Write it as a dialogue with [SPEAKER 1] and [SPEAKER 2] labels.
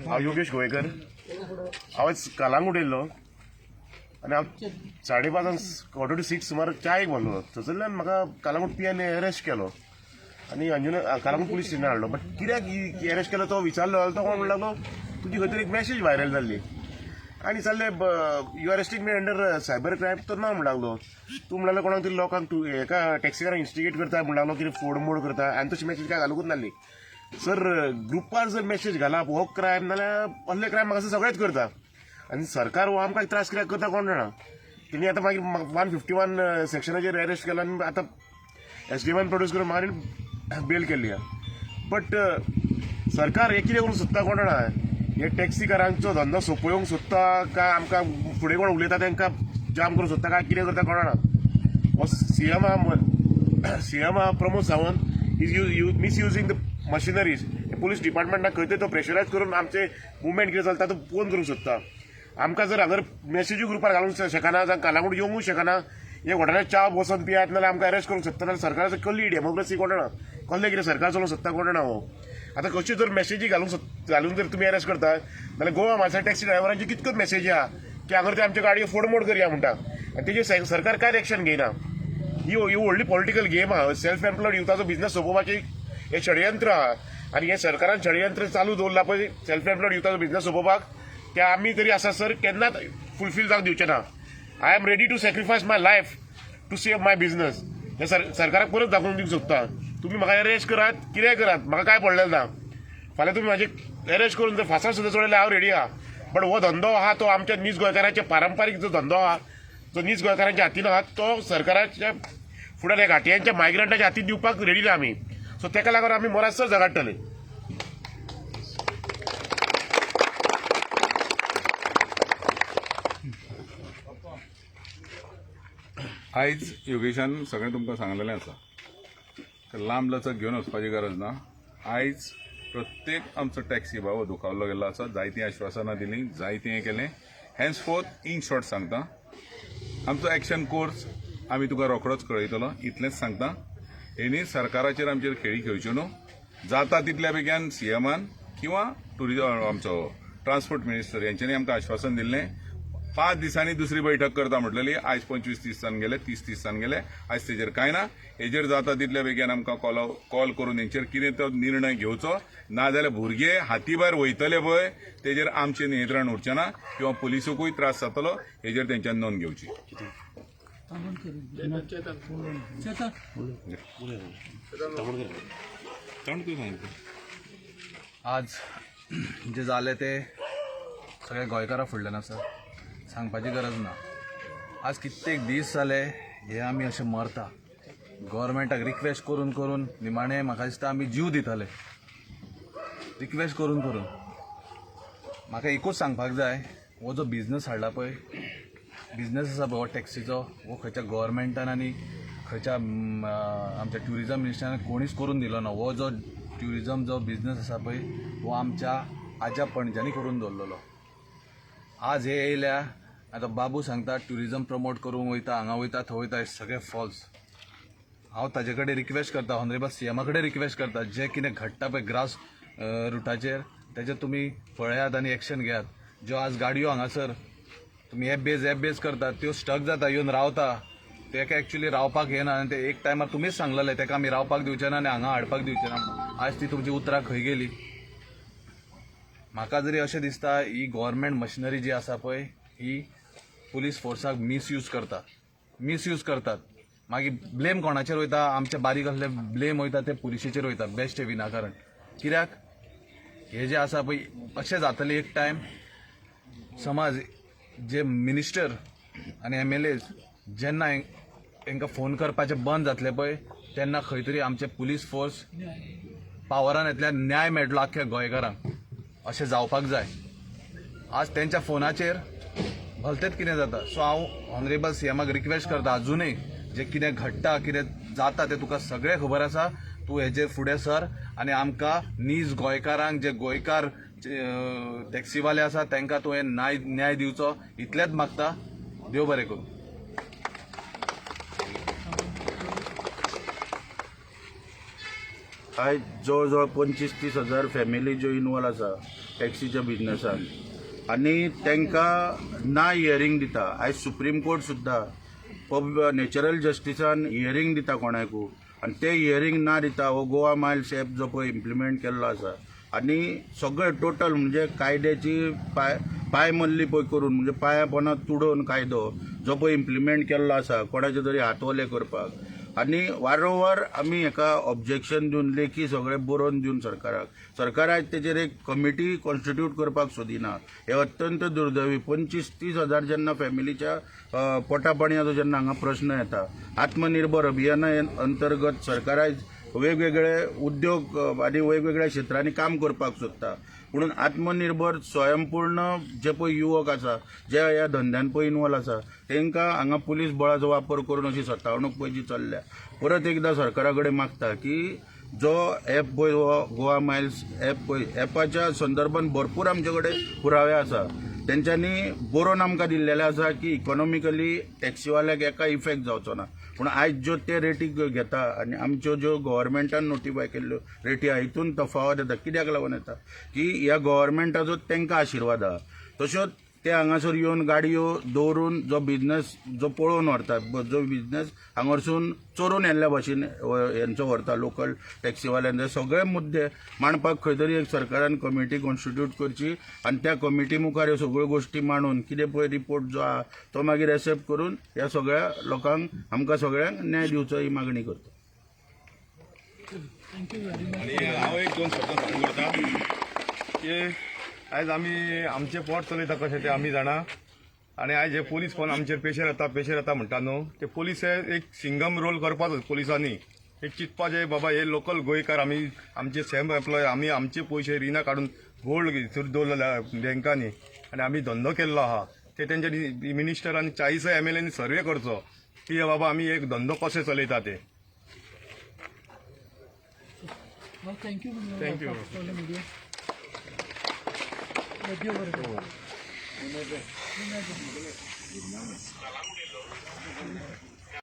[SPEAKER 1] हांव योगेश गोयकर. हांव आज कलांगूट येयल्लो आनी हांव 5:30 4:45 सुमार चायेक व्हरलो. थंयसरल्यान म्हाका कलांगूट पीआयन अरेस्ट केलो आनी अंजुना कलांगूट पुलीस स्टेशनार हाडलो. बट कित्याक अरेस्ट केलो तो विचारलो जाल्यार तो कोण म्हणूंक लागलो तुजी खंय तरी एक मॅसेज व्हायरल जाल्ली आनी जाल्ले you arresting me under cyber crime. तो ना म्हणूंक लागलो. तूं म्हणलें कोणाक तरी लोकांक एका टॅक्सीकारांक इन्स्टिगेट करता म्हणूंक लागलो, कितें फोडमोड करता आनी तशी मॅसेज काय घालूंकूच नासली. सर ग्रुपार जर मॅसेज घालप हो क्रायम नाल्यार असले क्रायम म्हाका सगळेच करता आनी सरकार हो आमकां त्रास कित्याक करता कोण जाणा. तेणी आतां मागीर 151 सेक्शनाचेर अरेस्ट केला आनी आतां एसडीएमान प्रोड्यूस करून म्हाका बेल केल्ली आहा. बट सरकार हे कितें करूंक सोदता कोण जाणा. हे टॅक्सीकारांचो धंदो सोंपोवंक सोदता काय आमकां फुडें कोण उलयता तांकां जाम करूंक सोदता काय कितें करता कोण जाणा. हो CM Pramod Sawant is misusing the machineries. Police डिपार्टमेंटाक खंय तरी तो प्रेशरायज करून आमचे मुवमेंट कितें चलता तो पोवन करूंक सोदता. आमकां जर हांगर मॅसेजूय ग्रुपार घालूंक शकना जावं कलांगूट येवंकूच शकना. एक हॉटेलार च्या बसोन पियात नाल्यार आमकां अरेस्ट करूंक सोदता नाल्यार सरकाराचो कसली डेमोक्रेसी कोण जाणा. कसलें कितें सरकार चलोवंक सोदता कोण जाणा. हो आतां कशी जर मॅसेजी घालून जर तुमी अरेस्ट करता जाल्यार गोवा म्हापसा टॅक्सी ड्रायव्हरांची कितक्योच मॅसेजी आहा की हांगर ते आमच्या गाडयो फोडमोड करया म्हणटा आनी तेजेर सरकार कांयच एक्शन घेयना. ही व्हडली पॉलिटिकल गेम आहा. सेल्फ एम्प्लॉयड युथाचो बिझनेस सोंपोवपाचें हें षडयंत्र आहा आनी हें सरकारान षडयंत्र चालू दवरला पळय सेल्फ एम्प्लॉयड युथाचो बिझनेस सोंपोवपाक ते आमी तरी आसा सर केन्नाच फुलफील जावंक दिवचे ना. I am ready to sacrifice my life to save my business. हे सरकाराक परत दाखोवन दिवंक सोदता. तुमी म्हाका अरेस्ट करात कितेंय करात म्हाका काय पडलेलें ना. फाल्यां तुमी म्हाजे अरेस्ट करून जर फासार सुद्दां चडयल्यार हांव रेडी आहा. बट हो धंदो आहा तो आमच्या नीज गोंयकारांचे पारंपारीक जो धंदो आहा जो नीज गोंयकारांच्या हातीन आहा तो सरकाराच्या फुडें ह्या घाटयांच्या मायग्रंटाच्या हातीन दिवपाक रेडी ना आमी. सो तेका लागून आमी मोरासर झगडटले.
[SPEAKER 2] आयज योगेशान सगळें तुमकां सांगलेलें आसा. लांब लचक घेवन वचपाची गरज ना. आयज प्रत्येक आमचो टॅक्सी भाव दुखावलो गेल्लो आसा. जायतीं आश्वासनां दिलीं, जायतें हें केलें. हॅन्सफोर्थ इन शॉर्ट सांगता आमचो एक्शन कोर्स आमी तुका रोखडोच कळयतलो. इतलेंच सांगता. हेणी सरकाराचेर आमचेर खेळी खेळच्यो न्हू. जाता तितल्या बेगीन सीएमान किंवा टुरिजम आमचो ट्रान्सपोर्ट मिनिस्टर यांच्यांनी आमकां आश्वासन दिल्लें 5 दिसांनी दुसरी बैठक करता म्हटलेली. आयज 25 दिसान गेले, 30 दिसान गेले. आयज तेजेर कांय ना. हेजेर जाता तितल्या बेगीन आमकां कॉल करून हेंचेर कितें तो निर्णय घेवचो. नाजाल्यार भुरगे हाती भायर वयतले पळय तेजेर आमचें नियंत्रण उरचें ना किंवा पुलिसूकूय त्रास जातलो. हेजेर तेंच्यान नोंद घेवची.
[SPEAKER 3] आज जे जालें ते सगळ्या गोंयकारां फुडल्यान आसा. सांगपाची गरज ना. आज कित्येक दीस जाले हे आमी अशें मरता. गव्हर्मेंटाक रिक्वेस्ट करून करून निमाणें म्हाका दिसता आमी जीव दिताले. रिक्वेस्ट करून करून म्हाका एकूच सांगपाक जाय हो जो बिझनस हाडला पळय बिझनस आसा पळय हो टॅक्सीचो हो खंयच्या गव्हर्मेंटान आनी खंयच्या आमच्या ट्युरिजम मिनिस्टरान कोणीच करून दिलो ना. हो जो ट्युरिजम जो बिझनस आसा पळय हो आमच्या आज्या पणज्यांनी करून दवरलेलो. आज हे येयल्या आतां बाबू सांगता ट्युरिजम प्रमोट करूंक वयता हांगा वयता थंय वयता हे सगळें फॉल्स. हांव ताजे कडेन रिक्वेस्ट करता ऑनरेबल सीएमा कडेन रिक्वेस्ट करता जें कितें घडटा पळय ग्रास रुटाचेर तेजेर तुमी पळयात आनी एक्शन घेयात. ज्यो आज गाडयो हांगासर तुमी एप बेज करतात त्यो स्टक जाता येवन रावता. ताका एक्चुली रावपाक येना आनी ते एक टायमार तुमीच सांगलेलें ताका आमी रावपाक दिवचे ना आनी हांगा हाडपाक दिवचे ना. आज ती तुमची उतरां खंय गेली. म्हाका जरी अशें दिसता ही गव्हर्मेंट मशिनरी जी आसा पळय ही पुलीस फोर्साक मिसयूज करतात. मागीर ब्लेम कोणाचेर वयता आमचे बारीक असले ब्लेम वयता ते पुलिशेचेर वयता बेश्टे विनाकारण. कित्याक हे जे आसा पळय अशें जातलें एक टायम समज जे मिनिस्टर आनी MLAs जेन्ना हांकां फोन करपाचें बंद जातलें पळय तेन्ना खंय तरी आमचे पुलीस फोर्स पावरान येतल्यार न्याय मेळटलो आख्ख्या गोंयकारांक. अशें जावपाक जाय. आज तेंच्या फोनाचेर भलतेंच कितें जाता. सो हांव ऑनरेबल सीएमाक रिक्वेस्ट करता अजुनूय जें कितें घडटा कितें जाता तें तुका सगळें खबर आसा. तूं हेजेर फुडें सर आनी आमकां नीज गोंयकारांक जे गोंयकार टॅक्सीवाले आसा तांकां तुवें न्याय दिवचो इतलेंच मागता. देव बरें करूं.
[SPEAKER 4] आयज जवळ जवळ 25-30 हजार फॅमिली ज्यो इनवॉल्व आसा टॅक्सीच्या बिजनेसान आनी तांकां ना हियरींग दिता. आयज सुप्रीम कोर्ट सुद्दां नॅचरल जस्टिसान हियरींग दिता कोणाकूय आनी ते हियरींग ना दिता हो गोवा मायल्स ॲप जो पळय इम्प्लिमेंट केल्लो आसा आनी सगळे टोटल म्हणजे कायद्याची पाय मल्ली पळय करून म्हणजे पांया पोंदा तुडोवन कायदो जो पळय इम्प्लिमेंट केल्लो आसा कोणाचे तरी हातवले करपाक आनी वारंवार आमी हेका ऑब्जेक्शन दिवन लेखी सगळे बरोवन दिवन सरकार आयज तेजेर एक कमिटी कॉन्स्टिट्यूट करपाक सोदिना. हे अत्यंत दुर्दैवी. 25-30 हजार जेन्ना फॅमिलीच्या पोटापाणयाचो जेन्ना हांगा प्रश्न येता आत्मनिर्भर अभियाना अंतर्गत सरकार आयज वेगवेगळे उद्योग आनी वेगवेगळ्या क्षेत्रांनी काम करपाक सोदता. म्हणून आत्मनिर्भर स्वयंपूर्ण जे पळय युवक आसा जे ह्या धंद्यान पळय इनवॉल्व आसा तांकां हांगा पुलीस बळाचो वापर करून अशी सतावणूक पळय जी चल्ल्या. परत एकदां सरकारा कडेन मागता की जो ॲप पळय हो गोवा मायल्स ॲप पळय ॲपाच्या संदर्भान भरपूर आमचे कडेन पुरावे आसा. तेंच्यांनी बरोवन आमकां दिल्लेले आसा की इकॉनॉमिकली टॅक्सीवाल्याक एका इफेक्ट जावचो ना. पूण आयज ज्यो ते रेटी घेता आनी आमच्यो ज्यो गव्हर्मेंटान नोटिफाय केल्ल्यो रेटी आहा हितून तफावत येता. कित्याक लागून येता की ह्या गव्हर्मेंटाचो तांकां आशिर्वाद आहा. तश्योच ते हांगासर येवन गाडयो दवरून जो बिझनस जो पळोवन व्हरता जो बिझनस हांगारसून चोरून येल्ल्या भाशेन हेंचो व्हरता लोकल टॅक्सीवाल्यांचे सगळे मुद्दे मांडपाक खंय तरी एक सरकारान कमिटी कॉन्स्टिट्यूट करची आनी त्या कमिटी मुखार ह्यो सगळ्यो गोश्टी मांडून कितें पळय रिपोर्ट जो आहा तो मागीर एक्सेप्ट करून ह्या सगळ्या लोकांक आमकां सगळ्यांक न्याय दिवचो ही मागणी करता.
[SPEAKER 5] आणि हांव एक दोन शब्द सांगूंक करता की आयज आमी आमचें पोट चलयता कशें तें आमी जाणा आनी आयज हे पोलीस फोन आमचेर पेशर येता म्हणटा न्हू ते पोलीस एक सिंगम रोल करपाचो पोलिसांनी एक चिंतपाचें बाबा हे लोकल गोंयकार आमी आमचे सेम एम्प्लॉय आमी आमचे पयशे रिना काडून गोल्ड दवरलेल्या बँकांनी आनी आमी धंदो केल्लो आहा ते तेंच्या मिनिस्टरांनी 40 MLAंनी सर्वे करचो की बाबा आमी एक धंदो कशें चलयता ते. थँक्यू.